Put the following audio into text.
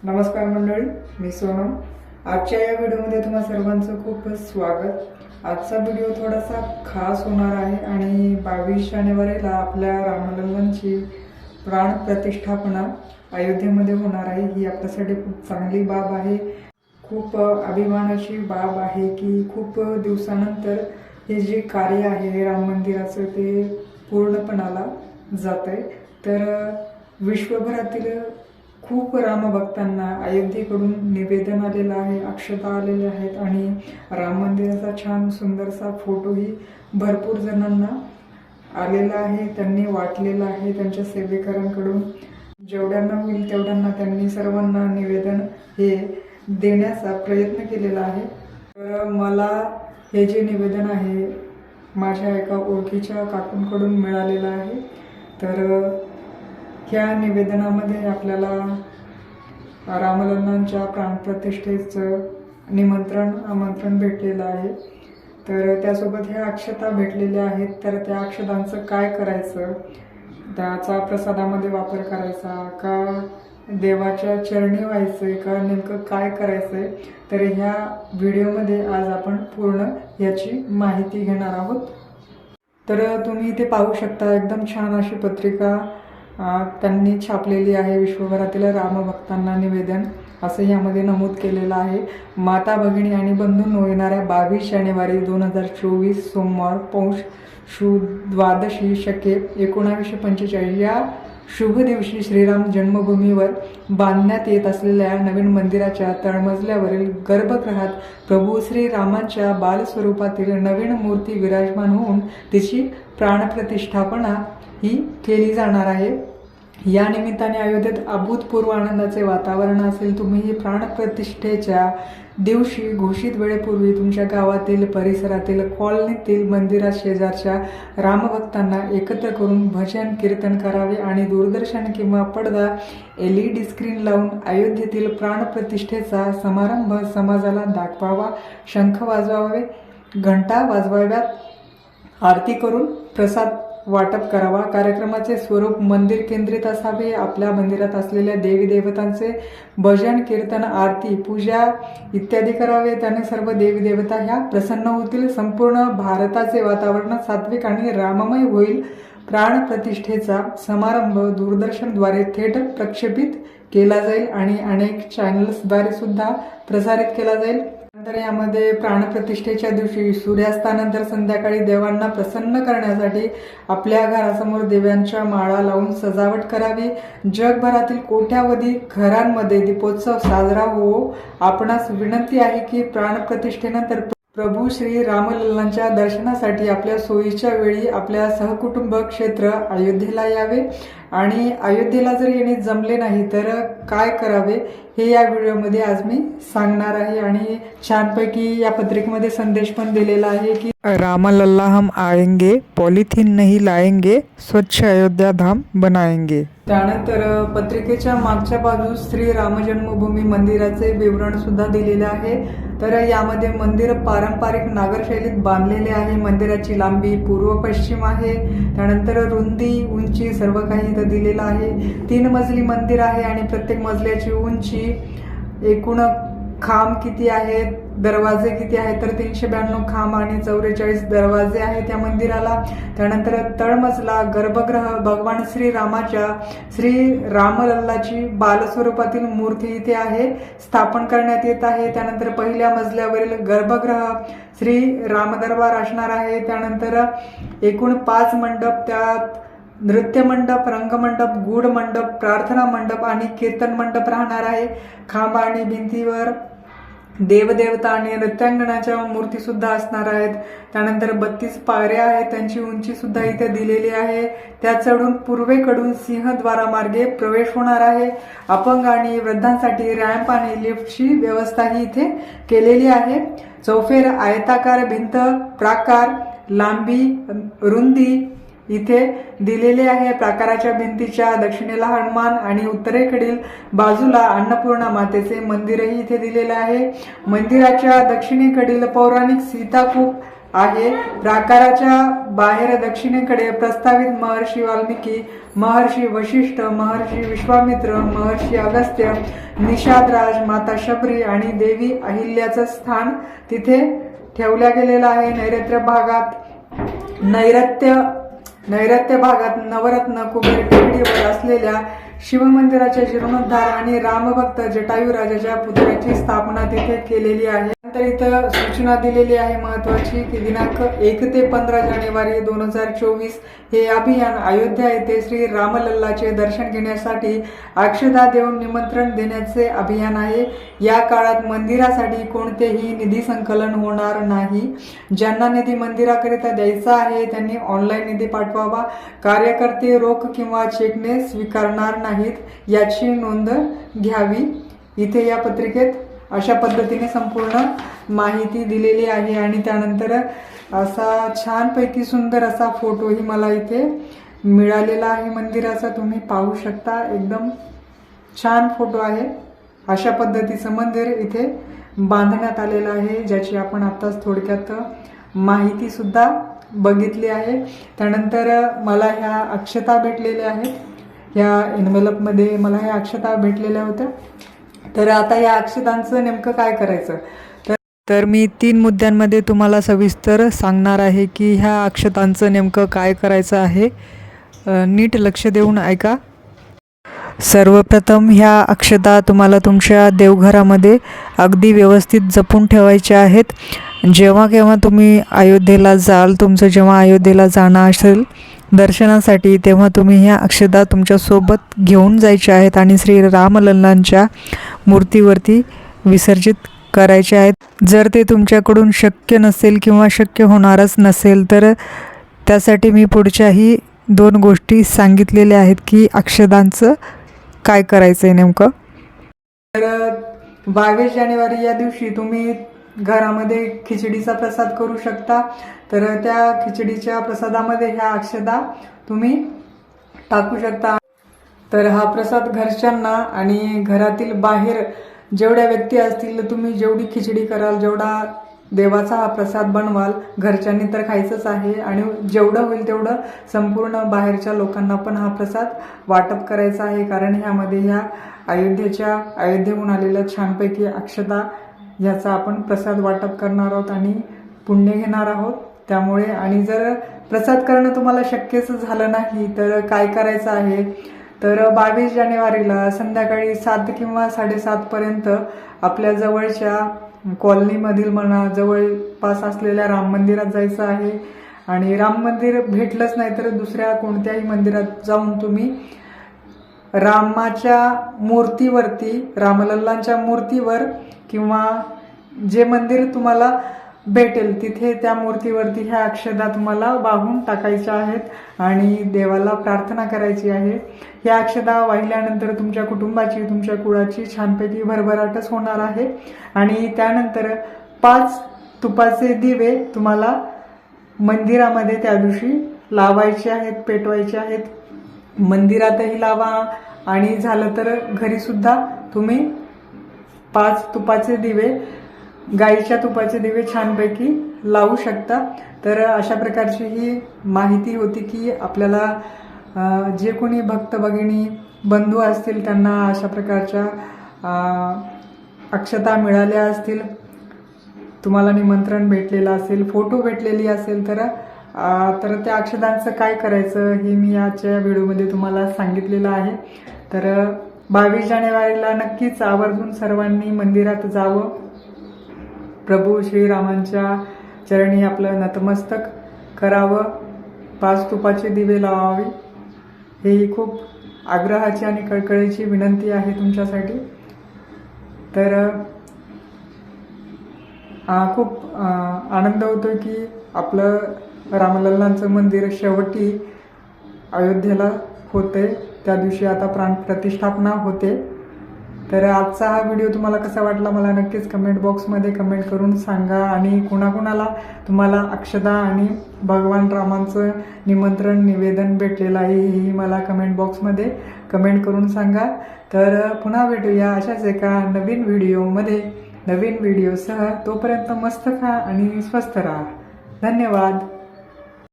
नमस्कार मंडळी, मी सोनम. आजच्या या व्हिडिओमध्ये तुम्हा सर्वांचं खूप स्वागत. आजचा व्हिडिओ थोडासा खास होणार आहे आणि 22 जानेवारीला आपल्या रामलल्लांची प्राण प्रतिष्ठापना अयोध्येमध्ये होणार आहे. ही आपल्यासाठी खूप चांगली बाब आहे, खूप अभिमानाची बाब आहे की खूप दिवसानंतर हे जे कार्य आहे राम मंदिराचं ते पूर्णपणाला जात आहे. तर विश्वभरातील खूप रामभक्तांना अयोध्येकडून निवेदन आलेलं आहे, अक्षता आलेल्या आहेत आणि राम मंदिराचा छान सुंदरसा फोटोही भरपूर जणांना आलेला आहे, त्यांनी वाटलेला आहे. त्यांच्या सेवेकरांकडून जेवढ्यांना होईल तेवढ्यांना त्यांनी सर्वांना निवेदन हे देण्याचा प्रयत्न केलेला आहे. तर मला हे जे निवेदन आहे माझ्या एका ओळखीच्या काकूंकडून मिळालेलं आहे. तर ह्या निवेदनामध्ये आपल्याला रामलल्लांच्या प्राणप्रतिष्ठेचं आमंत्रण भेटलेलं आहे. तर त्यासोबत ह्या अक्षता भेटलेल्या आहेत. तर त्या अक्षतांचं काय करायचं, त्याचा प्रसादामध्ये वापर करायचा का देवाच्या चरणी व्हायचंय का, नेमकं काय करायचंय, तर ह्या व्हिडिओमध्ये आज आपण पूर्ण याची माहिती घेणार आहोत. तर तुम्ही इथे पाहू शकता, एकदम छान अशी पत्रिका त्यांनी छापलेली आहे. विश्वभरातील रामभक्तांना निवेदन असं यामध्ये नमूद केलेलं आहे. माता भगिनी आणि बंधूंनो, येणाऱ्या 22 जानेवारी 2024 सोमवार पौष शु द्वादशी शके 1945 या शुभ दिवशी श्रीराम जन्मभूमीवर बांधण्यात येत असलेल्या नवीन मंदिराच्या तळमजल्यावरील गर्भगृहात प्रभू श्रीरामांच्या बालस्वरूपातील नवीन मूर्ती विराजमान होऊन तिची प्राणप्रतिष्ठापना ही केली जाणार आहे. या निमित्ताने अयोध्येत अभूतपूर्व आनंदाचे वातावरण असेल. तुम्ही ही प्राणप्रतिष्ठेच्या दिवशी घोषित वेळेपूर्वी तुमच्या गावातील, परिसरातील, कॉलनीतील, मंदिरात शेजारच्या रामभक्तांना एकत्र करून भजन कीर्तन करावे आणि दूरदर्शन किंवा पडदा LED स्क्रीन लावून अयोध्येतील प्राणप्रतिष्ठेचा समारंभ समाजाला दाखवावा. शंख वाजवावे, घंटा वाजवाव्यात, आरती करून प्रसाद वाटप करावा. कार्यक्रमाचे स्वरूप मंदिर केंद्रित असावे. आपल्या मंदिरात असलेल्या देवी देवतांचे भजन कीर्तन, आरती, पूजा इत्यादी करावे. त्याने सर्व देवी देवता ह्या प्रसन्न होतील. संपूर्ण भारताचे वातावरण सात्विक आणि राममय होईल. प्राण प्रतिष्ठेचा समारंभ दूरदर्शनद्वारे थेट प्रक्षेपित केला जाईल आणि अनेक चॅनल्सद्वारे सुद्धा प्रसारित केला जाईल. नंतर यामध्ये प्राणप्रतिष्ठेच्या दिवशी सूर्यास्तानंतर संध्याकाळी देवांना प्रसन्न करण्यासाठी आपल्या घरासमोर दिव्यांच्या माळा लावून सजावट करावी. जगभरातील कोट्यावधी घरांमध्ये दीपोत्सव साजरा हो. आपणास विनंती आहे की प्राणप्रतिष्ठेनंतर प्रभू श्री रामलल्लांच्या दर्शनासाठी आपल्या सोयीच्या वेळी आपल्या सहकुटुंब क्षेत्र अयोध्येला यावे. आणि अयोध्येला जर येणे जमले नाही तर काय करावे हे या व्हिडिओमध्ये आज मी सांगणार आहे. आणि छानपैकी या पत्रिकेमध्ये संदेश पण दिलेला आहे की रामलल्ला हम आएंगे, पॉलिथिन नहीं लाएंगे, स्वच्छ अयोध्या धाम बनाएंगे. त्यानंतर पत्रिकेच्या मागच्या बाजूस श्री राम जन्मभूमी मंदिराचे विवरण सुद्धा दिलेले आहे. तर यामध्ये मंदिर पारंपरिक नागरशैलीत बांधलेले आहे. मंदिराची लांबी पूर्व पश्चिम आहे. त्यानंतर रुंदी, उंची सर्व काही इथं दिलेलं आहे. 3 मजली मंदिर आहे आणि प्रत्येक मजल्याची उंची, एकूण खांब किती आहेत, दरवाजे किती आहेत, तर 392 खांब आणि 44 दरवाजे आहेत या मंदिराला. त्यानंतर तळमजला गर्भगृह, भगवान श्रीरामाच्या श्री रामलल्लाची बालस्वरूपातील मूर्ती इथे आहे, स्थापन करण्यात येत आहे. त्यानंतर पहिल्या मजल्यावरील गर्भगृह श्री रामदरबार असणार आहे. त्यानंतर एकूण 5 मंडप, त्यात नृत्य मंडप, रंगमंडप, गूढ मंडप, प्रार्थना मंडप आणि कीर्तन मंडप राहणार आहे. खांब आणि भिंतीवर देवदेवता आणि नृत्यांगणाच्या मूर्ती सुद्धा असणार आहेत. त्यानंतर 32 पायऱ्या आहेत, त्यांची उंची सुद्धा इथे दिलेली आहे. त्या चढून पूर्वेकडून सिंहद्वारा मार्गे प्रवेश होणार आहे. अपंग आणि वृद्धांसाठी रॅम्प आणि लिफ्टची व्यवस्थाही इथे केलेली आहे. चौफेर आयताकार भिंत, प्राकार, लांबी, रुंदी इथे दिलेले आहे. प्राकाराच्या भिंतीच्या दक्षिणेला हनुमान आणि उत्तरेकडील बाजूला अन्नपूर्णा मातेचे मंदिरही इथे दिलेले आहे. मंदिराच्या दक्षिणेकडील पौराणिक सीताकूप आहे. प्राकाराच्या बाहेर दक्षिणेकडे प्रस्तावित महर्षी वाल्मिकी, महर्षी वशिष्ठ, महर्षी विश्वामित्र, महर्षी अगस्त्य, निषादराज, माता शबरी आणि देवी अहिल्याचं स्थान तिथे ठेवल्या गेलेलं आहे. नैऋत्य भागात नवरत्न कुबेर टेकडीवर असलेल्या शिवमंदिराचे जीर्णोद्धार आणि रामभक्त जटायू राजाच्या पुतळ्याची स्थापना तिथे केलेली आहे. नंतर इथं सूचना दिलेली आहे महत्वाची की दिनांक 1 ते 15 जानेवारी 2024 हे अभियान अयोध्या येथे श्री रामलल्लाचे दर्शन घेण्यासाठी अक्षदा देऊन निमंत्रण देण्याचे अभियान आहे. या काळात मंदिरासाठी कोणतेही निधी संकलन होणार नाही. ज्यांना निधी मंदिराकरिता द्यायचा आहे त्यांनी ऑनलाईन निधी पाठवावा. कार्यकर्ते रोख किंवा चेकने स्वीकारणार नाहीत याची नोंद घ्यावी. इथे या पत्रिकेत अशा पद्धतीने संपूर्ण माहिती दिलेली आहे. आणि त्यानंतर असा छानपैकी सुंदर असा फोटोही मला इथे मिळालेला आहे मंदिराचा. तुम्ही पाहू शकता, एकदम छान फोटो आहे. अशा पद्धतीचं मंदिर इथे बांधण्यात आलेलं आहे, ज्याची आपण आत्ताच थोडक्यात माहिती सुद्धा बघितली आहे. त्यानंतर मला ह्या अक्षता भेटलेल्या आहेत. ह्या एन्व्हलपमध्ये मला ह्या अक्षता भेटलेल्या होत्या. तर आता या अक्षतांचं नेमकं काय करायचं, तर मी 3 मुद्द्यांमध्ये तुम्हाला सविस्तर सांगणार आहे की ह्या अक्षतांचं नेमकं काय करायचं आहे. नीट लक्ष देऊन ऐका. सर्वप्रथम ह्या अक्षता तुम्हाला तुमच्या देवघरामध्ये अगदी व्यवस्थित जपून ठेवायच्या आहेत. जेव्हा केव्हा तुम्ही अयोध्येला जाल, तुमचं जेव्हा अयोध्येला जाणं असेल दर्शनासाठी, तेव्हा तुम्ही ह्या अक्षता तुमच्यासोबत घेऊन जायच्या आहेत आणि श्री रामलल्लांच्या मूर्तीवरती विसर्जित करायचे आहेत. जर ते तुमच्याकडून शक्य नसेल किंवा शक्य होणारच नसेल तर त्यासाठी मी पुढच्याही 2 गोष्टी सांगितलेल्या आहेत की अक्षतांचं काय करायचं आहे नेमकं. तर 22 जानेवारी या दिवशी तुम्ही घरामध्ये खिचडीचा प्रसाद करू शकता. तर त्या खिचडीच्या प्रसादामध्ये ह्या अक्षता तुम्ही टाकू शकता. तर हा प्रसाद घरच्यांना आणि घरातील बाहेर जेवढ्या व्यक्ती असतील, तुम्ही जेवढी खिचडी कराल, जेवढा देवाचा हा प्रसाद बनवाल, घरच्यांनी तर खायचंच आहे आणि जेवढं होईल तेवढं संपूर्ण बाहेरच्या लोकांना पण हा प्रसाद वाटप करायचा आहे. कारण ह्यामध्ये ह्या अयोध्येहून आलेल्या छानपैकी अक्षता ह्याचा आपण प्रसाद वाटप करणार आहोत आणि पुण्य घेणार आहोत. त्यामुळे आणि जर प्रसाद करणं तुम्हाला शक्यच झालं नाही तर काय करायचं आहे, तर 22 जानेवारीला संध्याकाळी 7 किंवा 7:30 पर्यंत आपल्या जवळच्या कॉलनीमधील म्हणा जवळपास असलेल्या राम मंदिरात जायचं आहे. आणि राम मंदिर भेटलंच नाही तर दुसऱ्या कोणत्याही मंदिरात जाऊन तुम्ही रामाच्या मूर्तीवरती, रामलल्लांच्या मूर्तीवर किंवा जे मंदिर तुम्हाला भेटेल तिथे त्या मूर्तीवरती ह्या अक्षता तुम्हाला वाहून टाकायच्या आहेत आणि देवाला प्रार्थना करायची आहे. ह्या अक्षता वाहिल्यानंतर तुमच्या कुटुंबाची, तुमच्या कुळाची छानपैकी भरभराटच होणार आहे. आणि त्यानंतर 5 तुपाचे दिवे तुम्हाला मंदिरामध्ये त्या दिवशी लावायचे आहेत, पेटवायचे आहेत. मंदिरातही लावा आणि झालं तर घरी सुद्धा तुम्ही 5 तुपाचे दिवे, गाईच्या तुपाचे दिवे छानपैकी लावू शकता. तर अशा प्रकारची ही माहिती होती की आपल्याला जे कोणी भक्त भगिनी बंधू असतील त्यांना अशा प्रकारच्या अक्षता मिळाल्या असतील, तुम्हाला निमंत्रण भेटलेलं असेल, फोटो भेटलेली असेल तर त्या अक्षतांचं काय करायचं हे मी आजच्या व्हिडिओमध्ये तुम्हाला सांगितलेलं आहे. तर 22 जानेवारीला नक्कीच आवर्जून सर्वांनी मंदिरात जावं, प्रभू श्रीरामांच्या चरणी आपलं नतमस्तक करावं, 5 तुपाचे दिवे लावावे. ही खूप आग्रहाची आणि कळकळीची विनंती आहे तुमच्यासाठी. तर खूप आनंद होतो की आपलं रामलल्लांचं मंदिर शेवटी अयोध्येला होते, त्या दिवशी आता प्राणप्रतिष्ठापना होते. तर आजचा हा व्हिडिओ तुम्हाला कसा वाटला मला नक्कीच कमेंट बॉक्समध्ये कमेंट करून सांगा. आणि कुणाकुणाला तुम्हाला अक्षता आणि भगवान रामांचं निमंत्रण निवेदन भेटलेलं आहे हेही मला कमेंट बॉक्समध्ये कमेंट करून सांगा. तर पुन्हा भेटूया अशाच एका नवीन व्हिडिओमध्ये नवीन व्हिडिओसह. तोपर्यंत मस्त खा आणि स्वस्थ राहा. धन्यवाद.